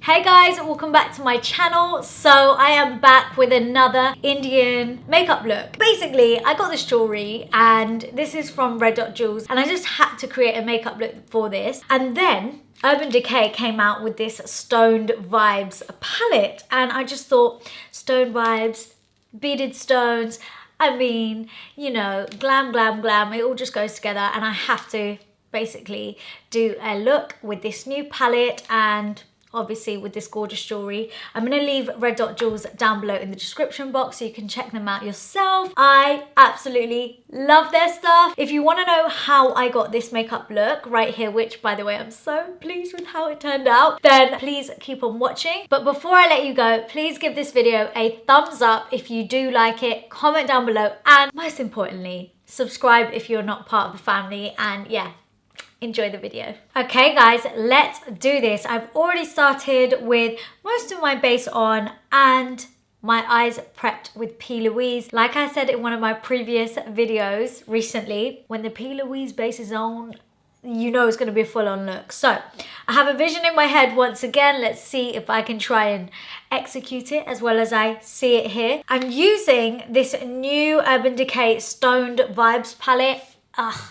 Hey guys, welcome back to my channel. So I am back with another Indian makeup look. Basically, I got this jewelry and this is from Red Dot Jewels and I just had to create a makeup look for this. And then Urban Decay came out with this Stoned Vibes palette and I just thought Stoned Vibes, beaded stones, I mean, you know, glam, glam, glam, it all just goes together and I have to basically do a look with this new palette and obviously with this gorgeous jewelry. I'm going to leave Red Dot Jewels down below in the description box so you can check them out yourself. I absolutely love their stuff. If you want to know how I got this makeup look right here, which by the way I'm so pleased with how it turned out, then please keep on watching. But before I let you go, please give this video a thumbs up if you do like it, comment down below, and most importantly, subscribe if you're not part of the family. And yeah, enjoy the video. Okay guys, let's do this. I've already started with most of my base on and my eyes prepped with P. Louise. Like I said in one of my previous videos recently, when the P. Louise base is on, you know it's going to be a full-on look. So I have a vision in my head once again. Let's see if I can try and execute it as well as I see it here. I'm using this new Urban Decay Stoned Vibes palette.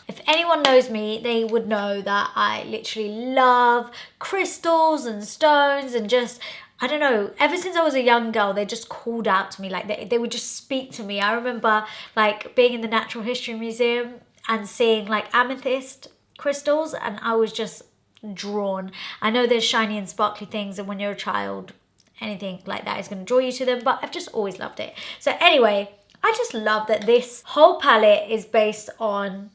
If anyone knows me, they would know that I literally love crystals and stones and just, I don't know, ever since I was a young girl, they just called out to me, like they would just speak to me. I remember like being in the Natural History Museum and seeing like amethyst crystals and I was just drawn. I know there's shiny and sparkly things and when you're a child, anything like that is going to draw you to them, but I've just always loved it. So anyway, I just love that this whole palette is based on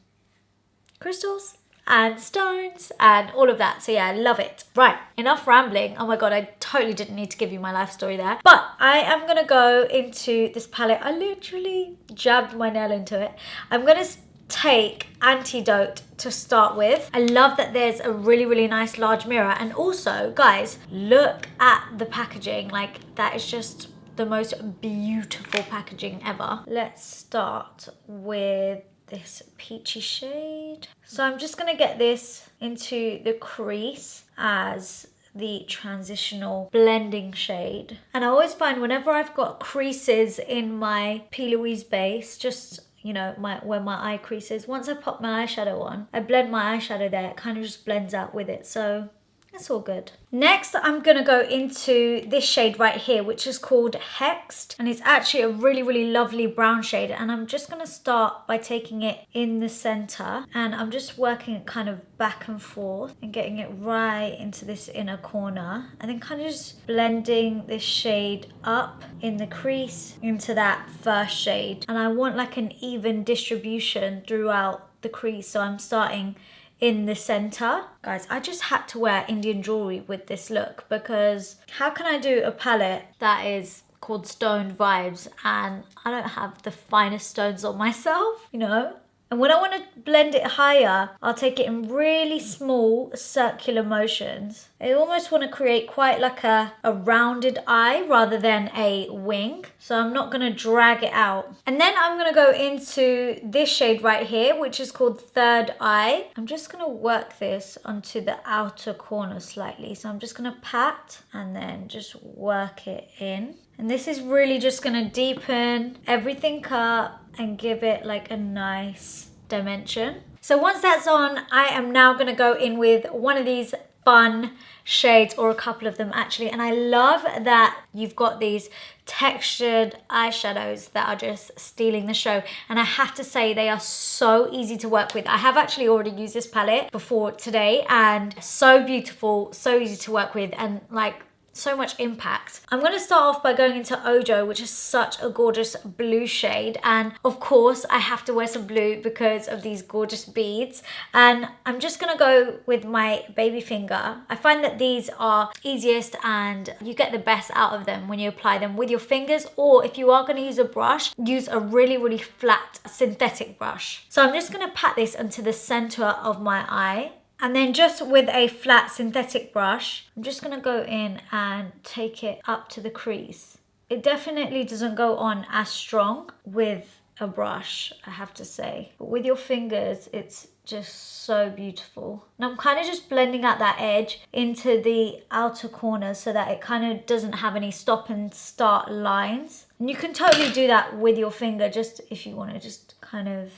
crystals and stones and all of that. So yeah, I love it. Right, enough rambling. Oh my god, I totally didn't need to give you my life story there. But I am going to go into this palette. I literally jabbed my nail into it. I'm going to take Antidote to start with. I love that there's a really nice large mirror. And also, guys, look at the packaging. Like, that is just the most beautiful packaging ever. Let's start with this peachy shade. So I'm just gonna get this into the crease as the transitional blending shade. And I always find whenever I've got creases in my P. Louise base, just, you know, where my eye crease is, once I pop my eyeshadow on, I blend my eyeshadow there, it kind of just blends out with it. So it's all good. Next, I'm gonna go into this shade right here, which is called Hexed. And it's actually a really lovely brown shade. And I'm just gonna start by taking it in the center. And I'm just working it kind of back and forth and getting it right into this inner corner. And then kind of just blending this shade up in the crease into that first shade. And I want like an even distribution throughout the crease. So I'm starting in the center. Guys, I just had to wear Indian jewelry with this look because how can I do a palette that is called Stoned Vibes and I don't have the finest stones on myself, you know? And when I want to blend it higher, I'll take it in really small circular motions. I almost want to create quite like a rounded eye rather than a wing. So I'm not going to drag it out. And then I'm going to go into this shade right here, which is called Third Eye. I'm just going to work this onto the outer corner slightly. So I'm just going to pat and then just work it in. And this is really just going to deepen everything up and give it like a nice dimension. So once that's on, I am now going to go in with one of these fun shades, or a couple of them actually. And I love that you've got these textured eyeshadows that are just stealing the show. And I have to say they are so easy to work with. I have actually already used this palette before today and so beautiful, so easy to work with and like so much impact. I'm going to start off by going into Ojo, which is such a gorgeous blue shade, and of course I have to wear some blue because of these gorgeous beads. And I'm just going to go with my baby finger. I find that these are easiest and you get the best out of them when you apply them with your fingers, or if you are going to use a brush, use a really flat synthetic brush. So I'm just going to pat this onto the center of my eye. And then just with a flat synthetic brush, I'm just going to go in and take it up to the crease. It definitely doesn't go on as strong with a brush, I have to say. But with your fingers, it's just so beautiful. And I'm kind of just blending out that edge into the outer corners so that it kind of doesn't have any stop and start lines. And you can totally do that with your finger, just if you want to just kind of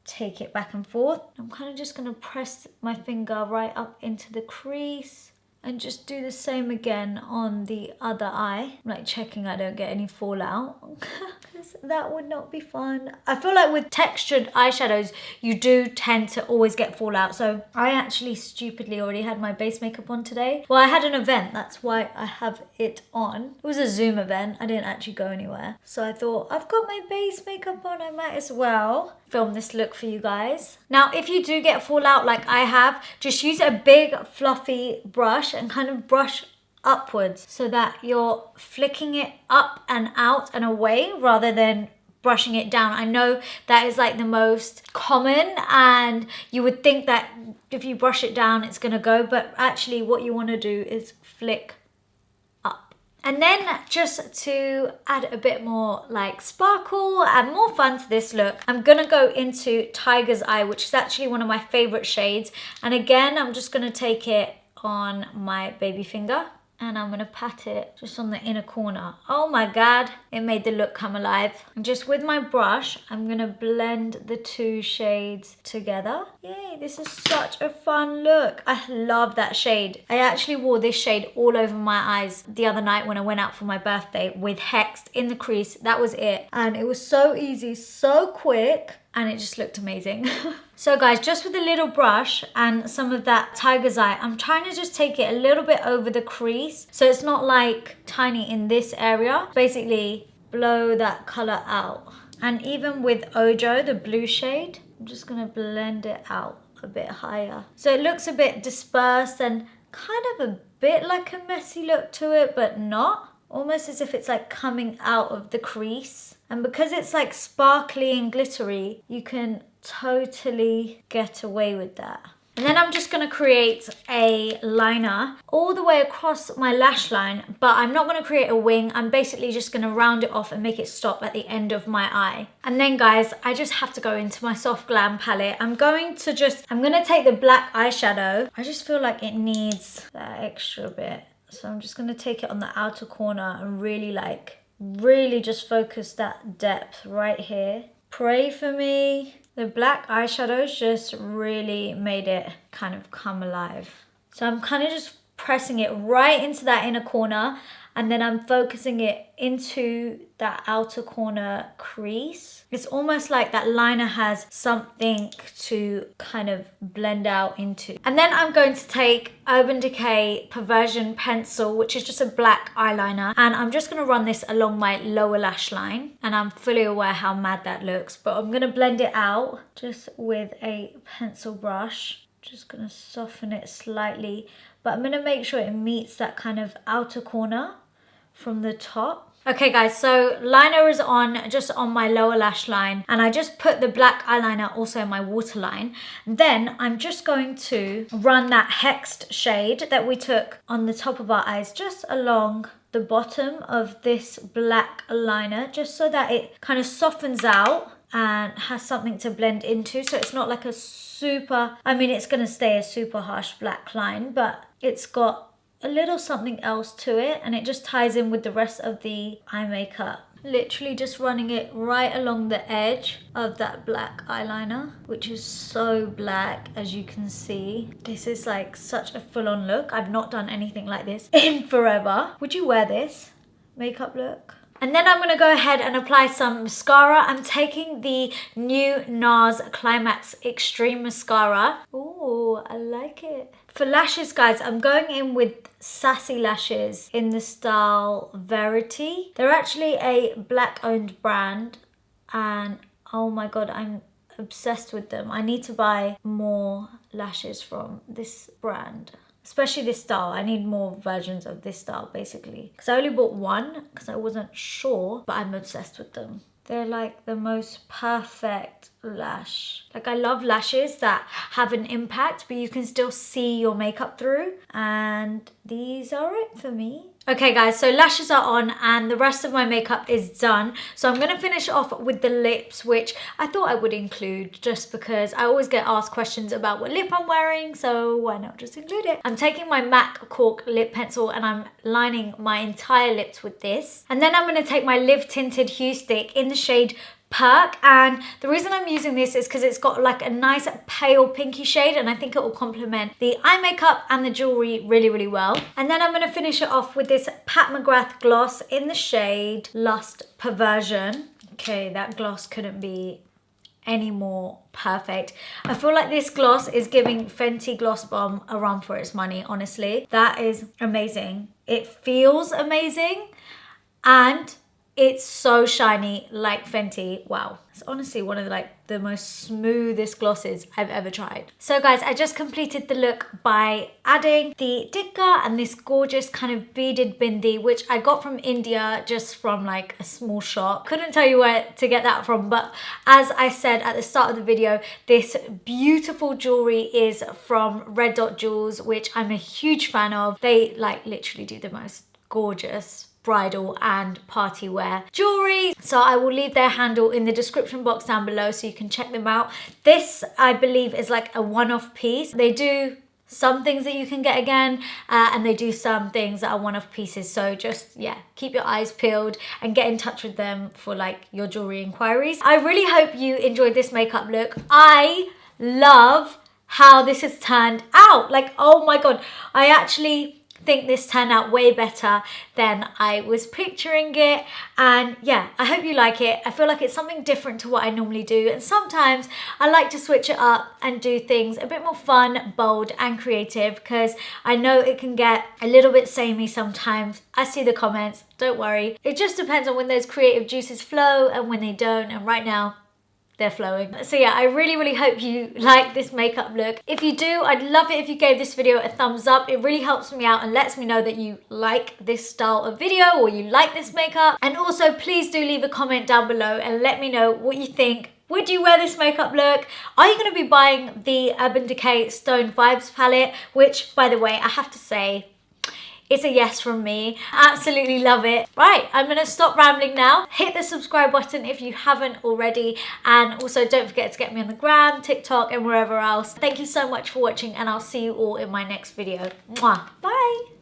take it back and forth. I'm kind of just going to press my finger right up into the crease and just do the same again on the other eye. I'm like checking I don't get any fallout because that would not be fun. I feel like with textured eyeshadows, you do tend to always get fallout. So I actually stupidly already had my base makeup on today. Well, I had an event, that's why I have it on. It was a Zoom event, I didn't actually go anywhere. So I thought, I've got my base makeup on, I might as well film this look for you guys. Now, if you do get fallout like I have, just use a big fluffy brush and kind of brush upwards so that you're flicking it up and out and away rather than brushing it down. I know that is like the most common and you would think that if you brush it down it's gonna go, but actually what you want to do is flick up. And then just to add a bit more like sparkle and more fun to this look, I'm gonna go into Tiger's Eye, which is actually one of my favorite shades. And again, I'm just gonna take it on my baby finger and I'm gonna pat it just on the inner corner. Oh my God, it made the look come alive. And just with my brush, I'm gonna blend the two shades together. Yay, this is such a fun look. I love that shade. I actually wore this shade all over my eyes the other night when I went out for my birthday with Hexed in the crease. That was it. And it was so easy, so quick, and it just looked amazing. So guys, just with a little brush and some of that Tiger's Eye, I'm trying to just take it a little bit over the crease so it's not like tiny in this area. Basically blow that color out. And even with Ojo, the blue shade, I'm just gonna blend it out a bit higher. So it looks a bit dispersed and kind of a bit like a messy look to it, but not. Almost as if it's like coming out of the crease. And because it's like sparkly and glittery, you can totally get away with that. And then I'm just gonna create a liner all the way across my lash line, but I'm not gonna create a wing. I'm basically just gonna round it off and make it stop at the end of my eye. And then guys, I just have to go into my Soft Glam palette. I'm gonna take the black eyeshadow. I just feel like it needs that extra bit. So I'm just gonna take it on the outer corner and really just focus that depth right here. Pray for me. The black eyeshadows just really made it kind of come alive. So I'm kind of just pressing it right into that inner corner and then I'm focusing it into that outer corner crease. It's almost like that liner has something to kind of blend out into. And then I'm going to take Urban Decay Perversion pencil, which is just a black eyeliner, and I'm just going to run this along my lower lash line. And I'm fully aware how mad that looks, but I'm going to blend it out just with a pencil brush. Just going to soften it slightly, but I'm going to make sure it meets that kind of outer corner from the top. Okay guys, so liner is on just on my lower lash line and I just put the black eyeliner also in my waterline. Then I'm just going to run that Hexed shade that we took on the top of our eyes just along the bottom of this black liner, just so that it kind of softens out and has something to blend into, so it's not like a super, I mean it's going to stay a super harsh black line, but it's got a little something else to it and it just ties in with the rest of the eye makeup. Literally just running it right along the edge of that black eyeliner, which is so black as you can see. This is like such a full-on look. I've not done anything like this in forever. Would you wear this makeup look? And then I'm going to go ahead and apply some mascara. I'm taking the new NARS Climax Extreme Mascara. Ooh, I like it. For lashes, guys, I'm going in with Sassy lashes in the style Verity. They're actually a black-owned brand, and oh my god, I'm obsessed with them. I need to buy more lashes from this brand. Especially this style. I need more versions of this style basically. Because I only bought one because I wasn't sure, but I'm obsessed with them. They're like the most perfect lash. Like I love lashes that have an impact but you can still see your makeup through. And these are it for me. Okay guys, so lashes are on and the rest of my makeup is done. So I'm going to finish off with the lips, which I thought I would include just because I always get asked questions about what lip I'm wearing, so why not just include it. I'm taking my MAC Cork Lip Pencil and I'm lining my entire lips with this. And then I'm going to take my Live Tinted Hue Stick in the shade Perk, and the reason I'm using this is because it's got like a nice pale pinky shade and I think it will complement the eye makeup and the jewelry really well. And then I'm going to finish it off with this Mcgrath Gloss in the shade Lust Perversion. Okay, that gloss couldn't be any more perfect. I feel like this gloss is giving Fenty Gloss Bomb a run for its money, honestly. That is amazing. It feels amazing and it's so shiny like Fenty. Wow. It's honestly one of the most smoothest glosses I've ever tried. So guys, I just completed the look by adding the Decay and this gorgeous kind of beaded bindi, which I got from India just from like a small shop. Couldn't tell you where to get that from, but as I said at the start of the video, this beautiful jewelry is from Red Dot Jewels, which I'm a huge fan of. They like literally do the most gorgeous bridal and party wear jewelry. So I will leave their handle in the description box down below so you can check them out. This, I believe, is like a one-off piece. They do some things that you can get again and they do some things that are one-off pieces. So just, yeah, keep your eyes peeled and get in touch with them for like your jewelry inquiries. I really hope you enjoyed this makeup look. I love how this has turned out. Like, oh my God, I actually think this turned out way better than I was picturing it, and yeah, I hope you like it. I feel like it's something different to what I normally do, and sometimes I like to switch it up and do things a bit more fun, bold and creative, because I know it can get a little bit samey sometimes. I see the comments, don't worry. It just depends on when those creative juices flow and when they don't, and right now they're flowing. So yeah, I really hope you like this makeup look. If you do, I'd love it if you gave this video a thumbs up. It really helps me out and lets me know that you like this style of video or you like this makeup. And also please do leave a comment down below and let me know what you think. Would you wear this makeup look? Are you going to be buying the Urban Decay Stone Vibes palette? Which, by the way, I have to say, it's a yes from me. Absolutely love it. Right, I'm gonna stop rambling now. Hit the subscribe button if you haven't already. And also don't forget to get me on the gram, TikTok and wherever else. Thank you so much for watching and I'll see you all in my next video. Mwah. Bye.